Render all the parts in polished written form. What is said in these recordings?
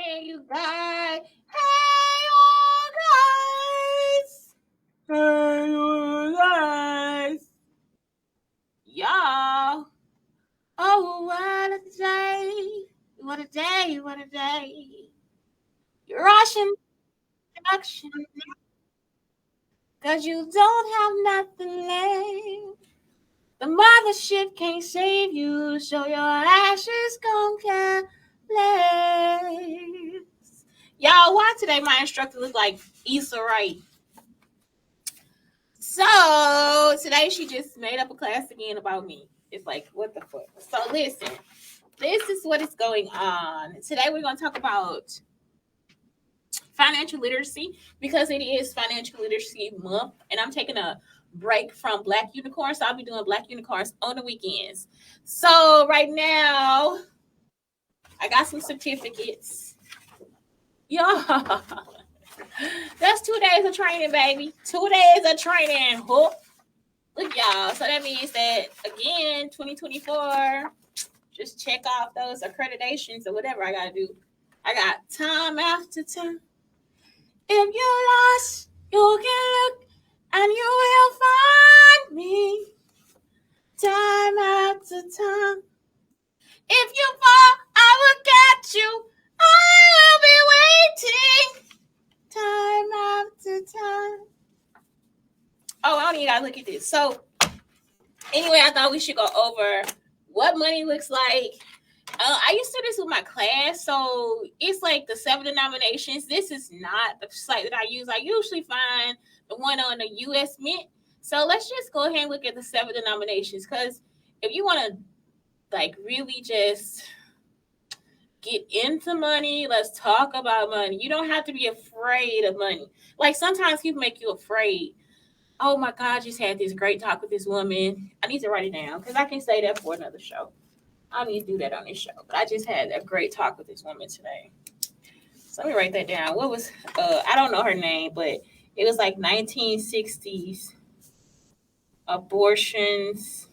Hey, you guys. Hey, you guys. Hey, you guys. Y'all. Oh, what a day. What a day. What a day. Russian production. Cause you don't have nothing left. The mothership can't save you, so your ashes gon' care less. Y'all, why today my instructor look like Issa Rae? So today she just made up a class again about me. It's like, what the fuck? So listen, this is what is going on. Today we're gonna talk about financial literacy because it is financial literacy month, and I'm taking a break from Black Unicorns. So I'll be doing Black Unicorns on the weekends. So right now, I got some certificates. Yeah. That's 2 days of training, baby. 2 days of training. Whoop. Look, y'all. So that means that, again, 2024, just check off those accreditations or whatever I got to do. I got time after time. If you're lost, you can look and you will find me. Time after time. If you fall, I will catch you. I will be waiting. Time after time. Oh, I don't even gotta look at this. So, anyway, I thought we should go over what money looks like. I used to do this with my class, so it's like the 7 denominations. This is not the site that I use. I usually find the one on the U.S. Mint. So let's just go ahead and look at the 7 denominations, because if you want to like really just get into money, let's talk about money. You don't have to be afraid of money. Like sometimes people make you afraid. Oh my God, I just had this great talk with this woman. I need to write it down because I can say that for another show. I don't need to do that on this show. But I just had a great talk with this woman today. So let me write that down. What was I don't know her name, but it was like 1960s abortions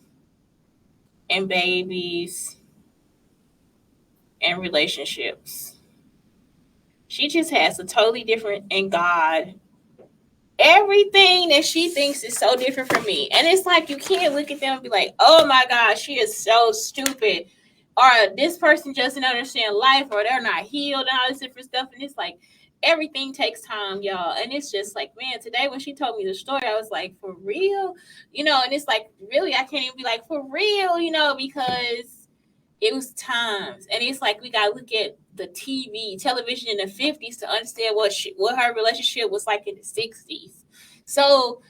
and babies and relationships. She just has a totally different in God. Everything that she thinks is so different from me. And it's like you can't look at them and be like, oh my God, she is so stupid. Or this person just doesn't understand life, or they're not healed and all this different stuff. And it's like everything takes time, y'all. And it's just like, man, today when she told me the story, I was like, for real? And it's like, really, I can't even be like, for real, because it was times. And it's like we gotta look at the television in the 50s to understand what her relationship was like in the 60s. So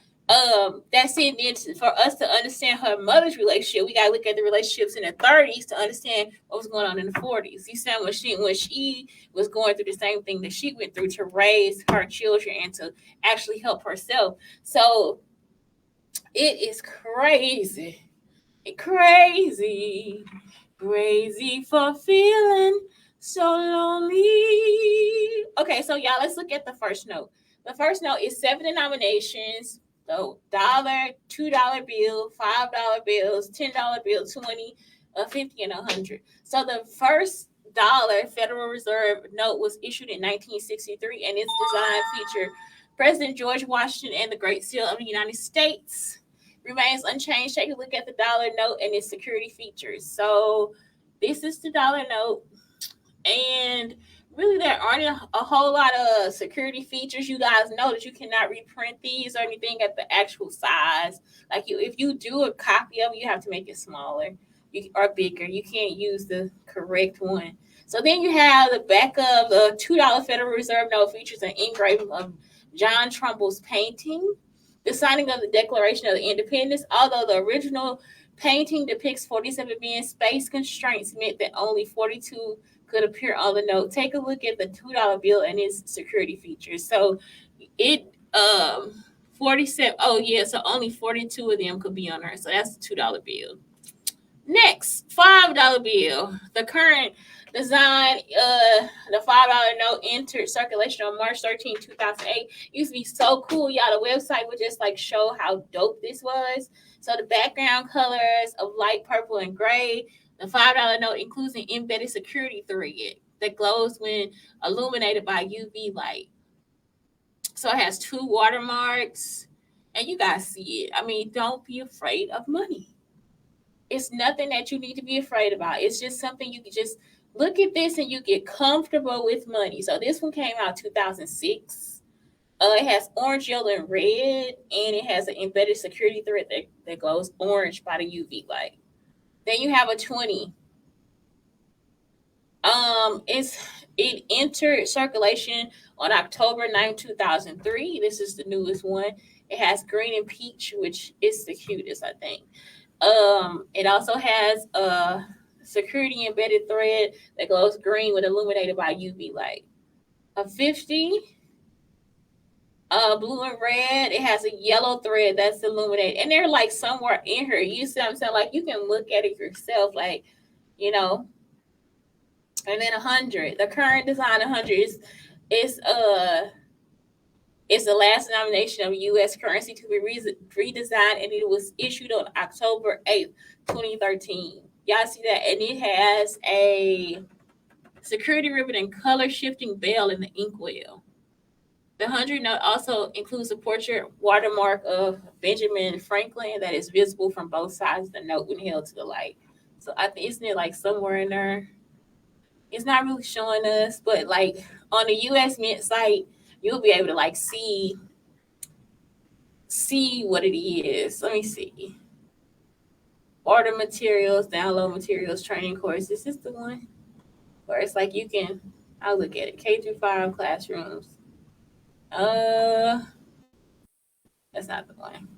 that's it. Then for us to understand her mother's relationship, we gotta look at the relationships in the 30s to understand what was going on in the 40s. You see when she was going through the same thing that she went through to raise her children and to actually help herself. So it is crazy. Crazy. Crazy for feeling so lonely. Okay, so y'all, let's look at the first note. The first note is 7 denominations. So dollar, $2 bill, $5 bills, $10 bill, 20, 50, and 100. So the first dollar Federal Reserve note was issued in 1963, and its design featured President George Washington and the Great Seal of the United States. Remains unchanged. Take a look at the dollar note and its security features. So this is the dollar note, and really there aren't a whole lot of security features. You guys know that you cannot reprint these or anything at the actual size. Like if you do a copy of it, you have to make it smaller or bigger. You can't use the correct one. So then you have the back of the $2 Federal Reserve note features an engraving of John Trumbull's painting. The signing of the Declaration of Independence, although the original painting depicts 47 being space constraints meant that only 42 could appear on the note. Take a look at the $2 bill and its security features. So it 47. Oh yeah, so only 42 of them could be on there. So that's the $2 bill. Next, $5 bill. The current design, the $5 note entered circulation on March 13, 2008. Used to be so cool, y'all. The website would just like show how dope this was. So the background colors of light purple and gray. The $5 note includes an embedded security thread. that glows when illuminated by UV light. So it has 2 watermarks, and you guys see it. I mean, don't be afraid of money. It's nothing that you need to be afraid about. It's just something you can just look at this and you get comfortable with money. So this one came out 2006. It has orange, yellow, and red, and it has an embedded security thread that glows orange by the UV light. Then you have a 20. It entered circulation on October 9, 2003. This is the newest one. It has green and peach, which is the cutest, I think. It also has a security embedded thread that glows green when illuminated by UV light. A 50, blue and red. It has a yellow thread that's illuminated, and they're like somewhere in here. You see what I'm saying? Like you can look at it yourself, like you know. And then 100. The current design 100 is it's the last denomination of U.S. currency to be redesigned, and it was issued on October 8th, 2013. Y'all see that? And it has a security ribbon and color shifting bell in the inkwell. The 100 note also includes a portrait watermark of Benjamin Franklin that is visible from both sides of the note when held to the light. So I think isn't it like somewhere in there? It's not really showing us, but like on the US Mint site, you'll be able to like see what it is. Let me see. Order materials, download materials, training course. This is the one where it's like you can. I'll look at it. K-5 classrooms. That's not the one.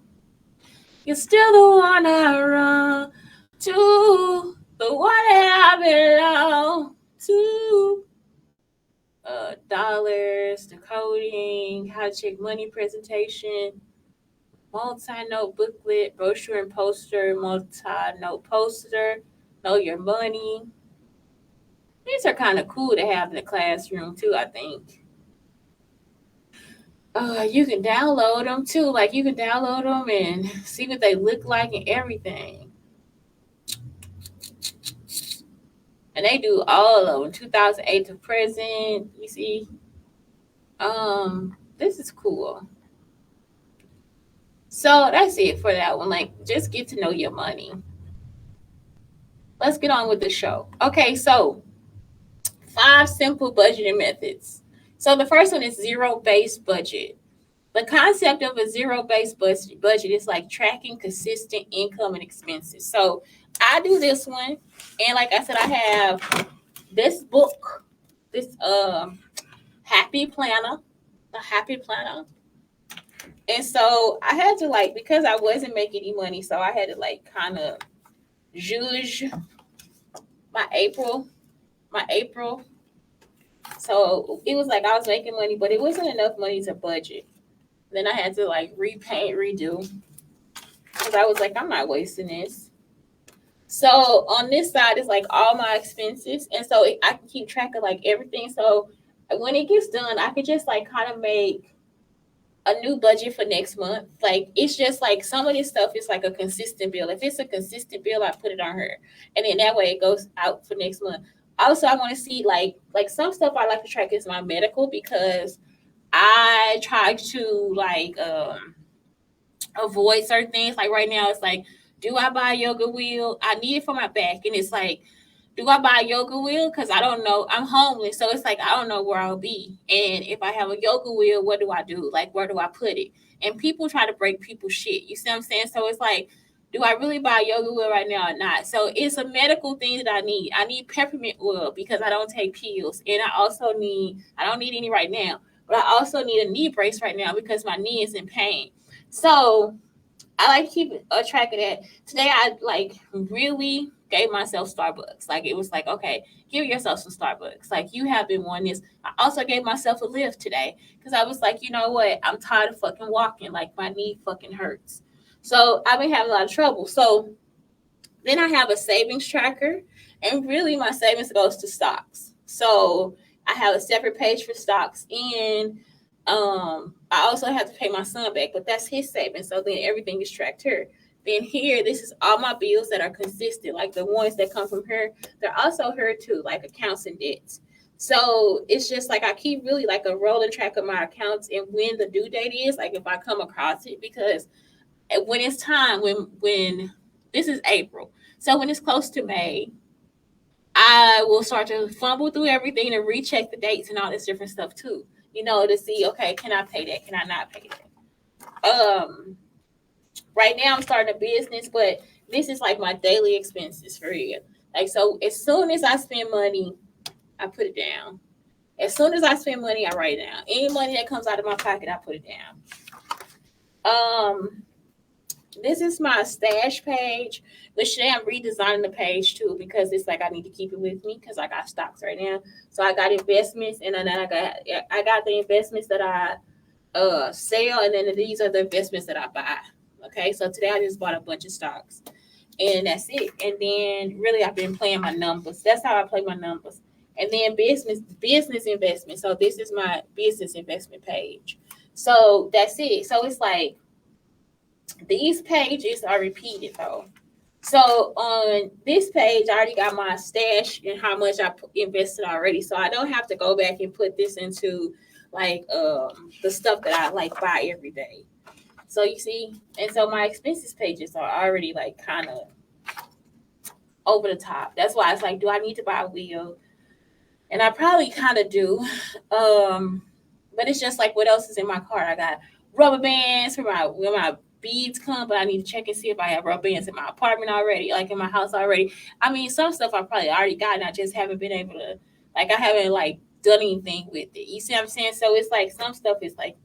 You're still the one I run to, the one that I belong to. Dollars, decoding, how to check money presentation, multi-note booklet, brochure and poster, multi-note poster, know your money. These are kind of cool to have in the classroom too, I think. You can download them too. Like you can download them and see what they look like and everything. And they do all of them, 2008 to present. You see, this is cool. So that's it for that one. Like, just get to know your money. Let's get on with the show. Okay, so 5 simple budgeting methods. So the first one is zero-based budget. The concept of a zero-based budget is like tracking consistent income and expenses. So I do this one, and like I said, I have this book, this Happy Planner, the Happy Planner. And so I had to like, because I wasn't making any money, so I had to like kind of judge my April. So it was like I was making money, but it wasn't enough money to budget. Then I had to like repaint, redo, because I was like, I'm not wasting this. So on this side is like all my expenses, and so I can keep track of like everything. So when it gets done, I could just like kind of make a new budget for next month. Like it's just like some of this stuff is like a consistent bill. If it's a consistent bill, I put it on her, and then that way it goes out for next month. Also, I want to see like some stuff I like to track is my medical, because I try to like avoid certain things. Like right now, it's like, do I buy a yoga wheel? I need it for my back, and it's like, do I buy a yoga wheel? Because I don't know. I'm homeless, so it's like I don't know where I'll be. And if I have a yoga wheel, what do I do? Like, where do I put it? And people try to break people's shit. You see what I'm saying? So it's like, do I really buy a yoga wheel right now or not? So it's a medical thing that I need. I need peppermint oil because I don't take pills. And I don't need any right now, but I also need a knee brace right now because my knee is in pain. So I like to keep a track of that. Today I like really gave myself Starbucks. Like it was like, okay, give yourself some Starbucks. Like you have been wanting this. I also gave myself a lift today because I was like, you know what? I'm tired of fucking walking. Like my knee fucking hurts. So I've been having a lot of trouble. So then I have a savings tracker, and really my savings goes to stocks. So I have a separate page for stocks, and I also have to pay my son back, but that's his savings. So then everything is tracked here. Then here, this is all my bills that are consistent, like the ones that come from her. They're also here too, like accounts and debts. So it's just like I keep really like a rolling track of my accounts and when the due date is, like if I come across it, because when it's time, when this is April, so when it's close to May, I will start to fumble through everything and recheck the dates and all this different stuff too. To see, okay, can I pay that? Can I not pay that? Right now I'm starting a business, but this is like my daily expenses for real. Like, so as soon as I spend money, I put it down. As soon as I spend money, I write it down. Any money that comes out of my pocket, I put it down. This is my stash page, but today I'm redesigning the page too because it's like I need to keep it with me because I got stocks right now. So I got investments, and then I got the investments that I sell, and then these are the investments that I buy. Okay, so today I just bought a bunch of stocks, and that's it. And then really I've been playing my numbers. That's how I play my numbers. And then business investment. So this is my business investment page. So that's it. So it's like these pages are repeated though. So on this page, I already got my stash and how much I invested already. So I don't have to go back and put this into like the stuff that I like buy every day. So you see, and so my expenses pages are already like kind of over the top. That's why it's like, do I need to buy a wheel? And I probably kind of do. But it's just like, what else is in my cart? I got rubber bands for when my beads come, but I need to check and see if I have rubber bands in my apartment already, like in my house already. I mean, some stuff I probably already got, and I just haven't been able to, like, I haven't like done anything with it. You see what I'm saying? So it's like some stuff is like,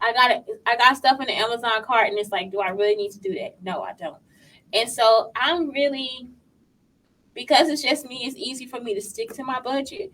I got stuff in the Amazon cart, and it's like, do I really need to do that? No, I don't. And so I'm really, because it's just me, it's easy for me to stick to my budget.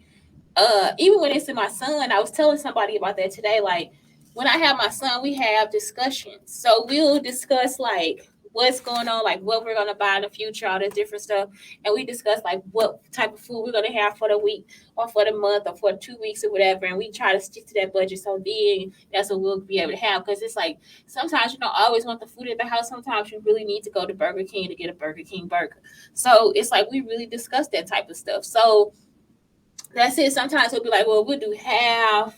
Even when it's in my son, I was telling somebody about that today. Like when I have my son, we have discussions. So we'll discuss like what's going on, like what we're gonna buy in the future, all this different stuff, and we discuss like what type of food we're gonna have for the week or for the month or for 2 weeks or whatever, and we try to stick to that budget. So then that's what we'll be able to have, because it's like sometimes you don't always want the food at the house. Sometimes you really need to go to Burger King to get a Burger King burger. So it's like we really discuss that type of stuff. So that's it. Sometimes we'll be like, well, we'll do half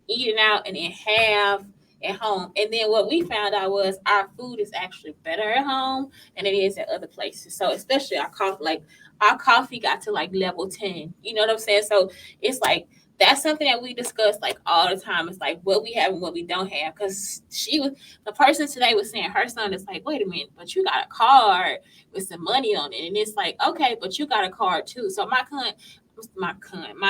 eating out and then half at home. And then what we found out was our food is actually better at home than it is at other places. So especially our coffee got to like level 10. You know what I'm saying? So it's like that's something that we discuss like all the time. It's like what we have and what we don't have. Because the person today was saying her son is like, wait a minute, but you got a card with some money on it. And it's like, okay, but you got a card too. So my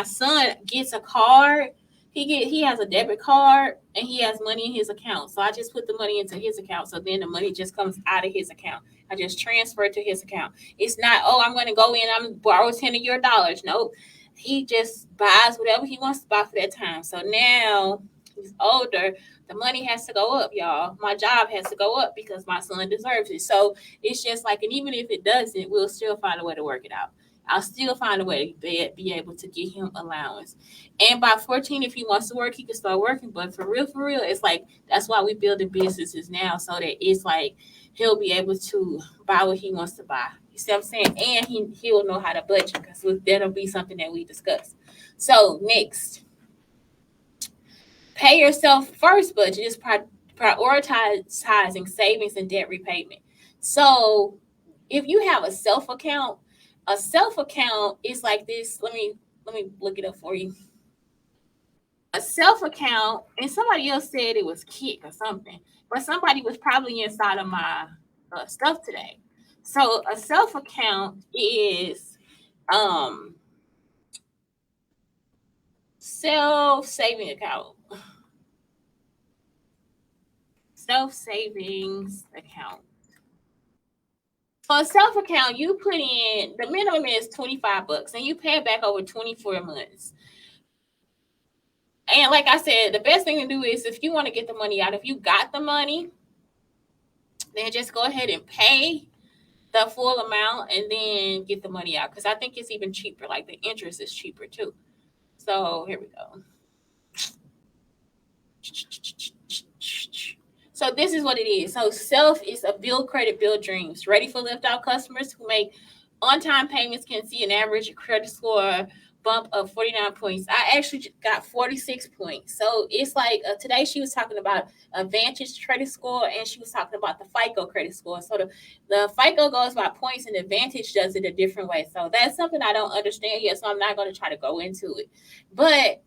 son gets a card. He has a debit card and he has money in his account. So I just put the money into his account. So then the money just comes out of his account. I just transfer it to his account. It's not, oh, I'm going to go in, I'm borrow 10 of your dollars. Nope. He just buys whatever he wants to buy for that time. So now he's older. The money has to go up, y'all. My job has to go up because my son deserves it. So it's just like, and even if it doesn't, we'll still find a way to work it out. I'll still find a way to be able to get him allowance. And by 14, if he wants to work, he can start working. But for real, it's like that's why we building businesses now, so that it's like he'll be able to buy what he wants to buy. You see what I'm saying? And he'll know how to budget, because that'll be something that we discuss. So next, pay yourself first budget is prioritizing savings and debt repayment. So if you have a self account is like this. Let me look it up for you. A self account, and somebody else said it was Kick or something, but somebody was probably inside of my stuff today. So a self account is self saving account, self savings account. So a self account, you put in, the minimum is $25, and you pay it back over 24 months. And like I said, the best thing to do is, if you want to get the money out, if you got the money, then just go ahead and pay the full amount and then get the money out. Because I think it's even cheaper. Like the interest is cheaper too. So here we go. So this is what it is. So self is a build credit, build dreams. Ready for lift out customers who make on-time payments can see an average credit score bump of 49 points. I actually got 46 points. So it's like today she was talking about Advantage credit score, and she was talking about the FICO credit score. So the FICO goes by points and Advantage does it a different way. So that's something I don't understand yet. So I'm not going to try to go into it. But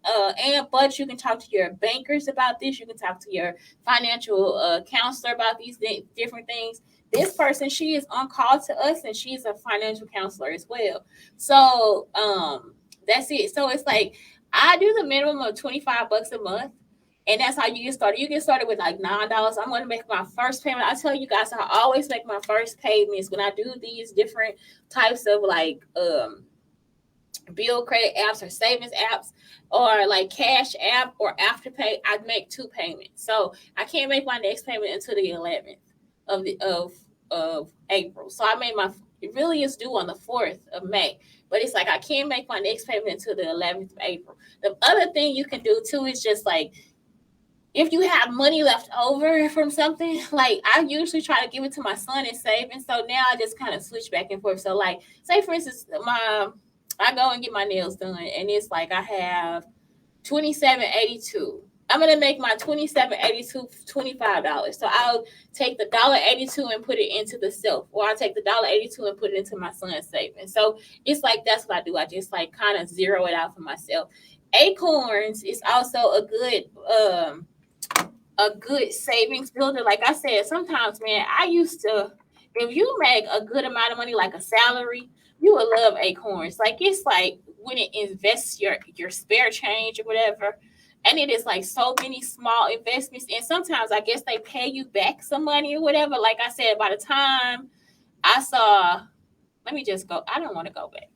you can talk to your bankers about this. You can talk to your financial counselor about these different things. This person, she is on call to us, and she's a financial counselor as well. So that's it. So it's like I do the minimum of $25 a month. And that's how you get started. You get started with like $9. I'm going to make my first payment. I tell you guys, I always make my first payments when I do these different types of like bill credit apps or savings apps or like Cash App or Afterpay. I make two payments. So I can't make my next payment until the 11th of April. So I made my, it really is due on the 4th of May. But it's like I can't make my next payment until the 11th of April. The other thing you can do too is just like, if you have money left over from something, like I usually try to give it to my son and save. And so now I just kind of switch back and forth. So like, say for instance, I go and get my nails done, and it's like I have $27.82. I'm gonna make my $27.82 $25. So I'll take the $1.82 and put it into the self, or I'll take the $1.82 and put it into my son's savings. So it's like that's what I do. I just like kind of zero it out for myself. Acorns is also a good savings builder. Like I said, sometimes, man, I used to, if you make a good amount of money, like a salary, you would love Acorns. Like it's like when it invests your spare change or whatever, and it is like so many small investments. And sometimes I guess they pay you back some money or whatever. Like I said, by the time I saw, let me just go. I don't want to go back.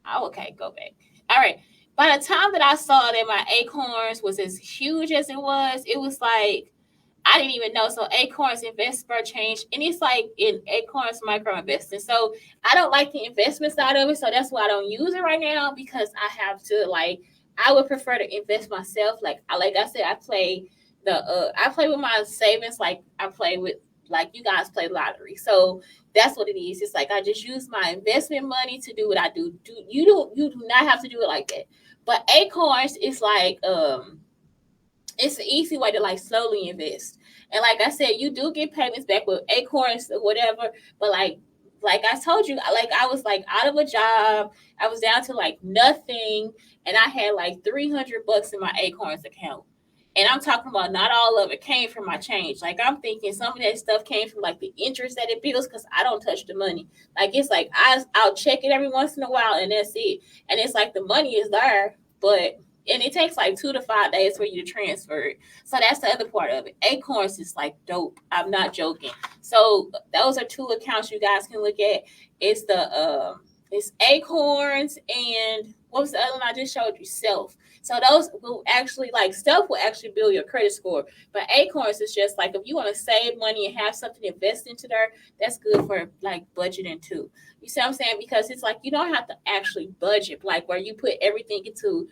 Oh, okay, go back. All right. By the time that I saw that my Acorns was as huge as it was like I didn't even know. So Acorns invest per change, and it's like in Acorns micro investing. So I don't like the investment side of it, so that's why I don't use it right now, because I have to like, I would prefer to invest myself. Like I said, I play with my savings, like I play with, like you guys play lottery. So that's what it is. It's like I just use my investment money to do what I do. You do not have to do it like that. But Acorns is like it's an easy way to like slowly invest. And like I said, you do get payments back with Acorns or whatever. But like I told you, like I was like out of a job. I was down to like nothing, and I had like $300 in my Acorns account. And I'm talking about not all of it came from my change. Like I'm thinking some of that stuff came from like the interest that it builds, because I don't touch the money. Like it's like I'll check it every once in a while, and that's it. And it's like the money is there, but and it takes like 2 to 5 days for you to transfer it. So that's the other part of it. Acorns is like dope. I'm not joking. So those are two accounts you guys can look at. It's it's Acorns, and what was the other one I just showed you? Self. So those will actually like Self will actually build your credit score. But Acorns is just like if you want to save money and have something to invest into there, that's good for like budgeting too. You see what I'm saying? Because it's like you don't have to actually budget, like where you put everything into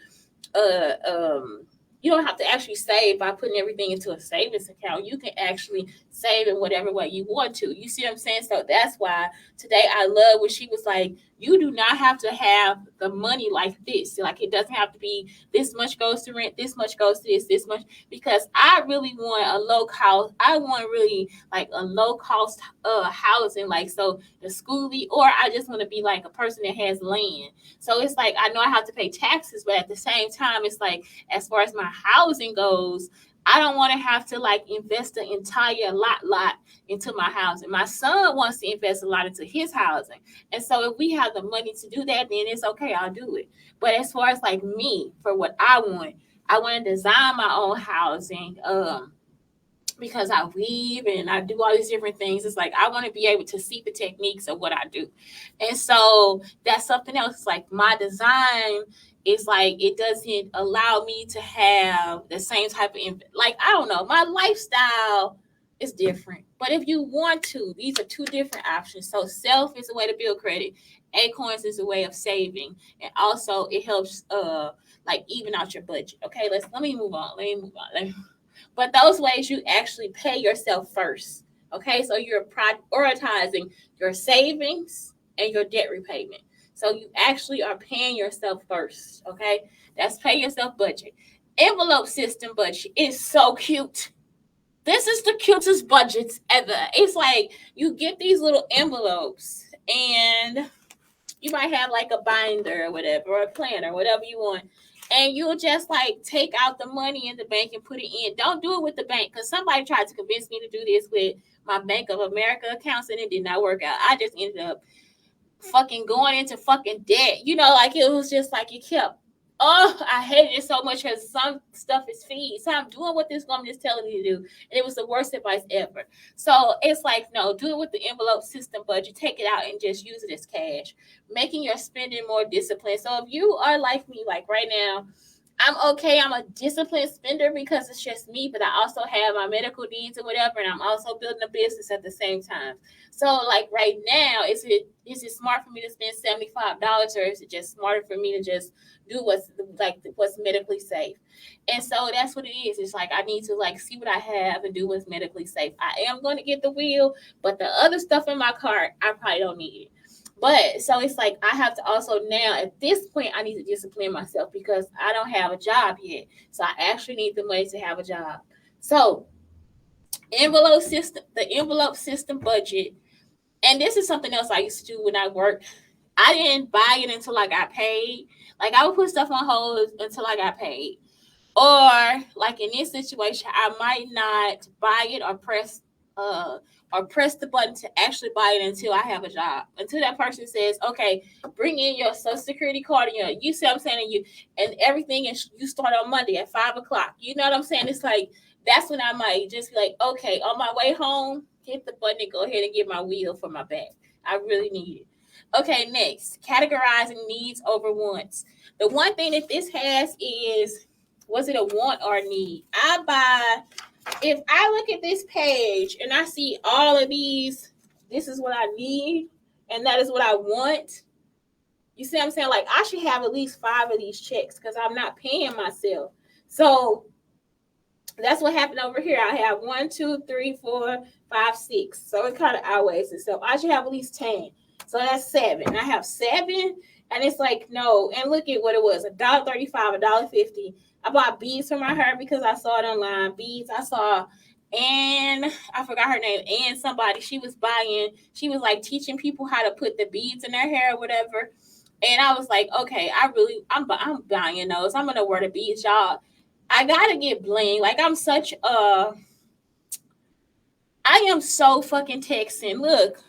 uh um you don't have to actually save by putting everything into a savings account. You can actually save in whatever way you want to. You see what I'm saying? So that's why today I love when she was like, you do not have to have the money like this. Like it doesn't have to be this much goes to rent, this much goes to this much. Because I really want a low cost. I want really like a low cost housing, like so the schoolie, or I just want to be like a person that has land. So it's like I know I have to pay taxes, but at the same time, it's like as far as my housing goes, I don't want to have to like invest the entire lot into my housing. My son wants to invest a lot into his housing. And so if we have the money to do that, then it's okay, I'll do it. But as far as like me, for what I want to design my own housing. Because I weave and I do all these different things. It's like I want to be able to see the techniques of what I do. And so that's something else. It's like my design is like it doesn't allow me to have the same type of like I don't know, my lifestyle is different. But if you want to, these are two different options. So Self is a way to build credit. Acorns is a way of saving. And also it helps like even out your budget. Okay, let me move on. But those ways you actually pay yourself first. Okay, so you're prioritizing your savings and your debt repayment. So you actually are paying yourself first. Okay, that's pay yourself budget. Envelope system budget is so cute. This is the cutest budgets ever. It's like you get these little envelopes and you might have like a binder or whatever, or a planner, whatever you want. And you'll just like take out the money in the bank and put it in. Don't do it with the bank, because somebody tried to convince me to do this with my Bank of America accounts and it did not work out. I just ended up fucking going into fucking debt. Like it was just like it kept. Oh, I hated it so much because some stuff is fees. So I'm doing what this woman is telling me to do. And it was the worst advice ever. So it's like, no, do it with the envelope system budget. Take it out and just use it as cash. Making your spending more disciplined. So if you are like me, like right now, I'm okay. I'm a disciplined spender because it's just me, but I also have my medical needs or whatever, and I'm also building a business at the same time. So, like right now, is it smart for me to spend $75, or is it just smarter for me to just do what's medically safe? And so that's what it is. It's like I need to like see what I have and do what's medically safe. I am going to get the wheel, but the other stuff in my cart, I probably don't need it. But so it's like I have to also now at this point I need to discipline myself because I don't have a job yet. So I actually need the money to have a job. So the envelope system budget, and this is something else I used to do when I worked. I didn't buy it until I got paid. Like I would put stuff on hold until I got paid. Or like in this situation, I might not buy it or press the button to actually buy it until I have a job. Until that person says, okay, bring in your social security card and you see what I'm saying, and everything, and you start on Monday at 5:00. You know what I'm saying? It's like that's when I might just be like, okay, on my way home, hit the button and go ahead and get my wheel for my back. I really need it. Okay, next, categorizing needs over wants. The one thing that this has is, was it a want or a need? If I look at this page and I see all of these, this is what I need and that is what I want. You see what I'm saying? Like I should have at least 5 of these checks because I'm not paying myself. So that's what happened over here. I have 1, 2, 3, 4, 5, 6. So it kind of outweighs itself. I should have at least 10. So that's 7. I have 7, and it's like no. And look at what it was: $1.35, $1.50. I bought beads for my hair because I saw it online. Beads I saw, and I forgot her name. And somebody she was like teaching people how to put the beads in their hair or whatever. And I was like, okay, I'm buying those. I'm gonna wear the beads, y'all. I gotta get bling. Like I am so fucking Texan. Look,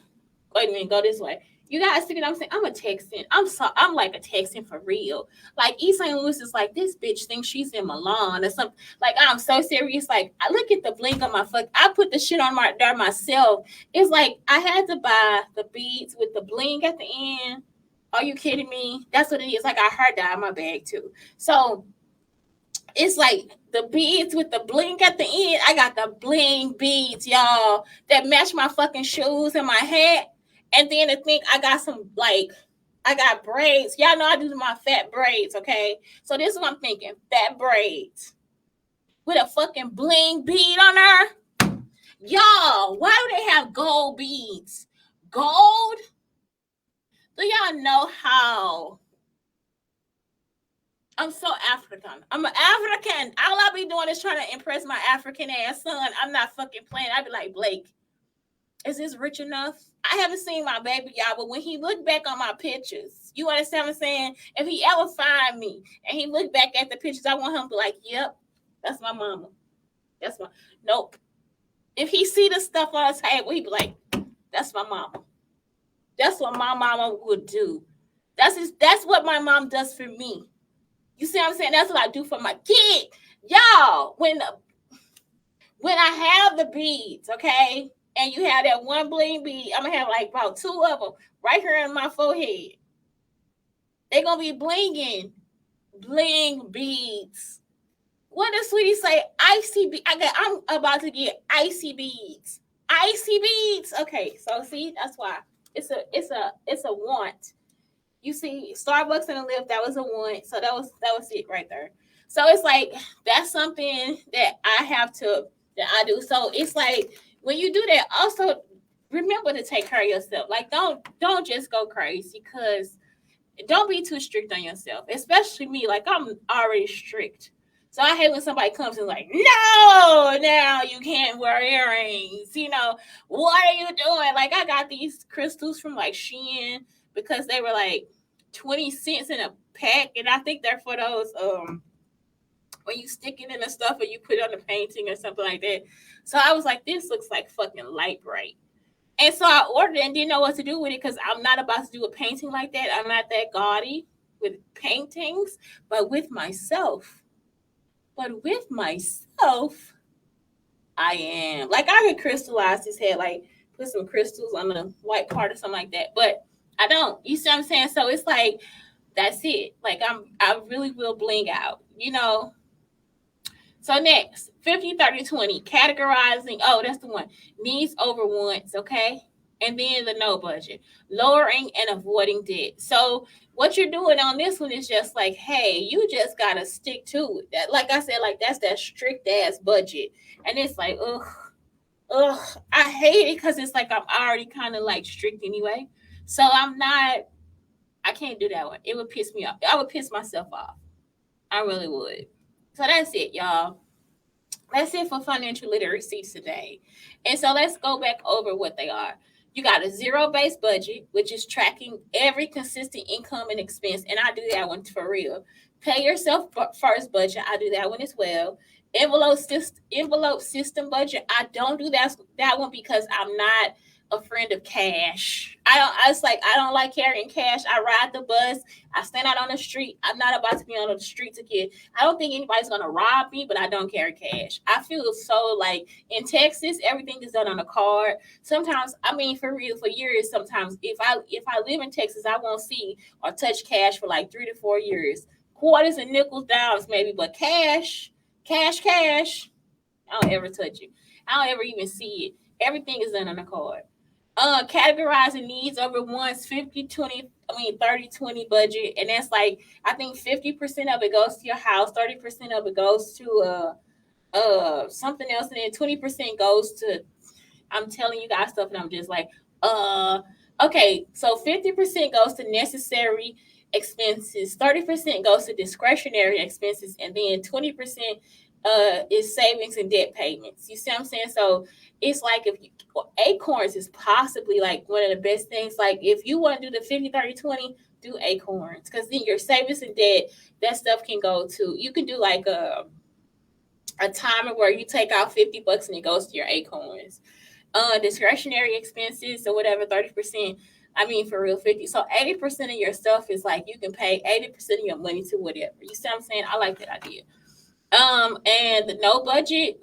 wait a minute, go this way. You guys see what I'm saying? I'm a Texan. I'm like a Texan for real. Like East St. Louis is like, this bitch thinks she's in Milan or something. Like I'm so serious. Like I look at the bling on my fuck. I put the shit on there myself. It's like I had to buy the beads with the bling at the end. Are you kidding me? That's what it is. Like I heard that in my bag too. So it's like the beads with the bling at the end. I got the bling beads, y'all, that match my fucking shoes and my hat. And then to think I got I got braids. Y'all know I do my fat braids, okay? So this is what I'm thinking. Fat braids with a fucking bling bead on there. Y'all, why do they have gold beads? Gold? Do y'all know how? I'm so African. I'm an African. All I be doing is trying to impress my African ass son. I'm not fucking playing. I be like, Blake, is this rich enough? I haven't seen my baby, y'all, but when he looked back on my pictures, you understand what I'm saying? If he ever find me and he look back at the pictures, I want him to be like, yep, that's my mama. Nope. If he see the stuff on the table, he be like, that's my mama. That's what my mama would do. That's what my mom does for me. You see what I'm saying? That's what I do for my kid. Y'all, when I have the beads, okay, and you have that one bling bead, I'm going to have like about 2 of them right here in my forehead. They're going to be blinging. Bling beads. What does Sweetie say? Icy beads. I'm about to get icy beads. Icy beads. Okay, so see, that's why. It's a want. You see, Starbucks in the lift, that was a want. So that was it right there. So it's like that's something that I do. So it's like when you do that, also remember to take care of yourself. Like don't just go crazy, because Don't be too strict on yourself, especially me. Like, I'm already strict. So I hate when somebody comes and like, no, now you can't wear earrings. What are you doing? Like, I got these crystals from like Shein because they were like 20 cents in a pack, and I think they're for those when you stick it in the stuff or you put it on the painting or something like that. So I was like, this looks like fucking light bright. And so I ordered it and didn't know what to do with it because I'm not about to do a painting like that. I'm not that gaudy with paintings, but with myself. But with myself, I am. Like, I could crystallize his head, like put some crystals on the white part or something like that. But I don't. You see what I'm saying? So it's like, that's it. Like, I really will bling out. So next, 50, 30, 20, categorizing. Oh, that's the one. Needs over wants, okay? And then the no budget. Lowering and avoiding debt. So what you're doing on this one is just like, hey, you just gotta stick to it. That, like I said, like that's that strict ass budget. And it's like, ugh. I hate it because it's like I'm already kind of like strict anyway. So I can't do that one. It would piss me off. I would piss myself off. I really would. So that's it, y'all. That's it for financial literacy today. And so let's go back over what they are. You got a zero-based budget, which is tracking every consistent income and expense. And I do that one for real. Pay yourself first budget. I do that one as well. Envelope system budget. I don't do that one because I'm not a friend of cash. I don't like carrying cash. I ride the bus. I stand out on the street. I'm not about to be on the streets again. I don't think anybody's gonna rob me, but I don't carry cash. I feel so like in Texas, everything is done on a card. Sometimes, I mean, for real, for years. Sometimes, if I live in Texas, I won't see or touch cash for like 3 to 4 years. Quarters and nickels, dimes, maybe, but cash. I don't ever touch it. I don't ever even see it. Everything is done on a card. Categorizing needs over wants, 30-20 budget. And that's like, I think 50% of it goes to your house, 30% of it goes to something else, and then 20% goes to, I'm telling you guys stuff and I'm just like, okay, so 50% goes to necessary expenses, 30% goes to discretionary expenses, and then 20% is savings and debt payments. You see what I'm saying? So it's like, if you, acorns is possibly like one of the best things. Like, if you want to do the 50, 30, 20, do acorns, because then your savings and debt, that stuff can go to, you can do like a timer where you take out $50 and it goes to your acorns. Discretionary expenses or whatever, 30%. I mean, for real, 50. So 80% of your stuff is like, you can pay 80% of your money to whatever. You see what I'm saying? I like that idea. And the no budget,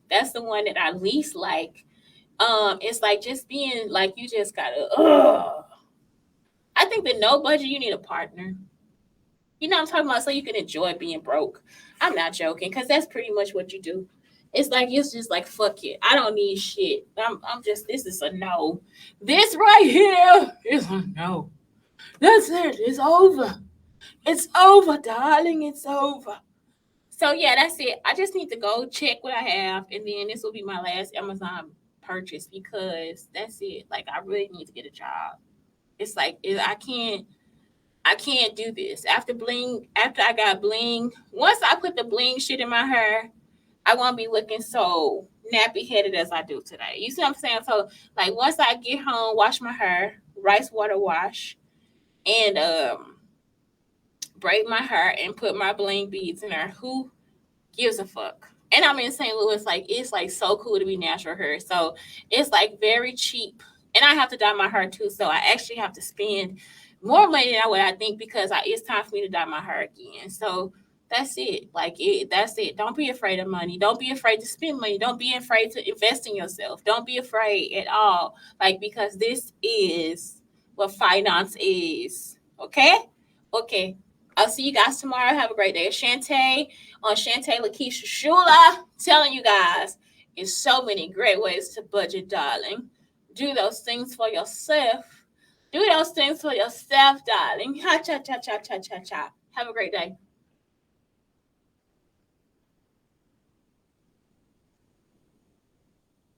that's the one that I least like. It's like just being like, you just gotta. I think the no budget, you need a partner. You know what I'm talking about? So you can enjoy being broke. I'm not joking, because that's pretty much what you do. It's just like, fuck it. I don't need shit. I'm just, this is a no. This right here is a no. That's it. It's over. It's over, darling. It's over. So yeah, that's it. I just need to go check what I have, and then this will be my last Amazon purchase, because that's it. Like, I really need to get a job. It's like, I can't do this. After I got bling, once I put the bling shit in my hair, I won't be looking so nappy headed as I do today. You see what I'm saying? So like, once I get home, wash my hair, rice water wash, and braid my hair and put my bling beads in there. Who gives a fuck? And I'm in St. Louis, like, it's like so cool to be natural hair. So it's like very cheap. And I have to dye my hair too. So I actually have to spend more money than what I think, because it's time for me to dye my hair again. So that's it. Like, that's it. Don't be afraid of money. Don't be afraid to spend money. Don't be afraid to invest in yourself. Don't be afraid at all. Like, because this is what finance is. Okay? Okay. I'll see you guys tomorrow. Have a great day. Shante on Shante Lakeesha Schuler, telling you guys, it's so many great ways to budget, darling. Do those things for yourself. Do those things for yourself, darling. Ha cha cha cha cha cha cha. Have a great day.